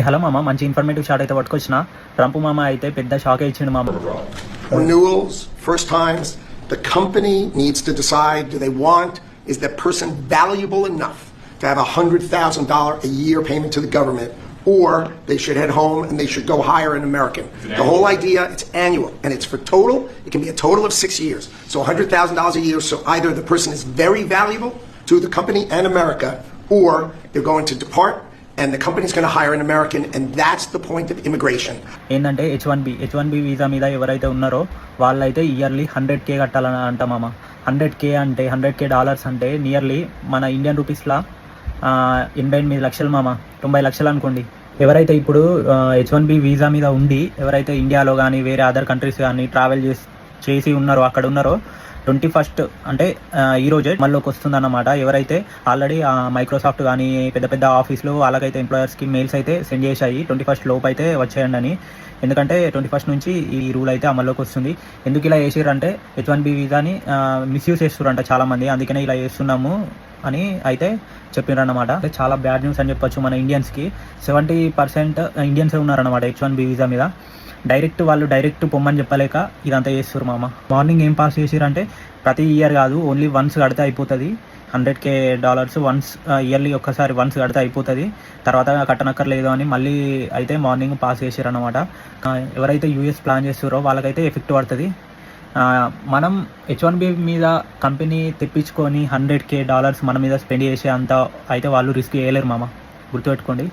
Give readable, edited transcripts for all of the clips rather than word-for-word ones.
Hello మామ, మంచి informative shot అయితే పట్టుకొచ్చిన. ట్రంప్ మామ అయితే పెద్ద షాక్ ఇచ్చిండు మామ. Renewals, first times, the company needs to decide, do they want, is that person valuable enough to have $100,000 a year payment to the government, or they should head home and they should go hire an American. The whole idea, it's annual, and it's for total, it can be a total of 6 years. So $100,000 a year, so either the person is very valuable to the company and America, or they're going to depart and the company's going to hire an American, and that's the point of immigration. ఏంటంటే H1B visa మీద ఎవరైతే ఉన్నారో వాళ్ళైతే yearly 100K కట్టాలని అంట మామ. 100K అంటే $100K అంటే నియర్లీ మన ఇండియన్ రూపీస్లా 88 లక్షలు మామ, 90 లక్షలు అనుకోండి. ఎవరైతే ఇప్పుడు H1B వీసా మీద ఉండి ఎవరైతే ఇండియాలో కానీ వేరే అదర్ కంట్రీస్ కానీ ట్రావెల్ చేసి ఉన్నారో, అక్కడ ఉన్నారో 21st అంటే ఈరోజే మనలోకి వస్తుందన్నమాట. ఎవరైతే ఆల్రెడీ మైక్రోసాఫ్ట్ కానీ పెద్ద పెద్ద ఆఫీసులు వాళ్ళకైతే ఎంప్లాయర్స్కి మెయిల్స్ అయితే సెండ్ చేశాయి 21st లోపు అయితే వచ్చేయండి అని. ఎందుకంటే 21st నుంచి ఈ రూల్ అయితే అమల్లోకి వస్తుంది. ఎందుకు ఇలా చేసారంటే H1B వీసాని మిస్యూజ్ చేస్తున్నారంట చాలామంది, అందుకనే ఇలా చేస్తున్నాము అని అయితే చెప్పారన్నమాట. అంటే చాలా బ్యాడ్ న్యూస్ అని చెప్పొచ్చు. మన ఇండియన్స్కి 70% ఇండియన్సే ఉన్నారన్నమాట H1B వీసా మీద. వాళ్ళు డైరెక్ట్ పొమ్మని చెప్పలేక ఇదంతా చేస్తారు మామ. మార్నింగ్ ఏం పాస్ చేసారంటే ప్రతి ఇయర్ కాదు, ఓన్లీ వన్స్ కడితే అయిపోతుంది. $100K వన్స్ ఇయర్లీ ఒక్కసారి వన్స్ కడితే అయిపోతుంది, తర్వాత కట్టనక్కర్లేదు అని మళ్ళీ అయితే మార్నింగ్ పాస్ చేసారన్నమాట. ఎవరైతే యూఎస్ ప్లాన్ చేస్తారో వాళ్ళకైతే ఎఫెక్ట్ పడుతుంది. మనం H1B మీద కంపెనీ తెప్పించుకొని $100K మన మీద స్పెండ్ చేసే అంత అయితే వాళ్ళు రిస్క్ చేయలేరు మామ, గుర్తుపెట్టుకోండి.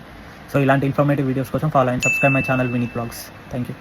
సో ఇలాంటి ఇన్ఫర్మేటివ్ వీడియోస్ కోసం follow and subscribe my channel Vineeth vlogs. Thank you.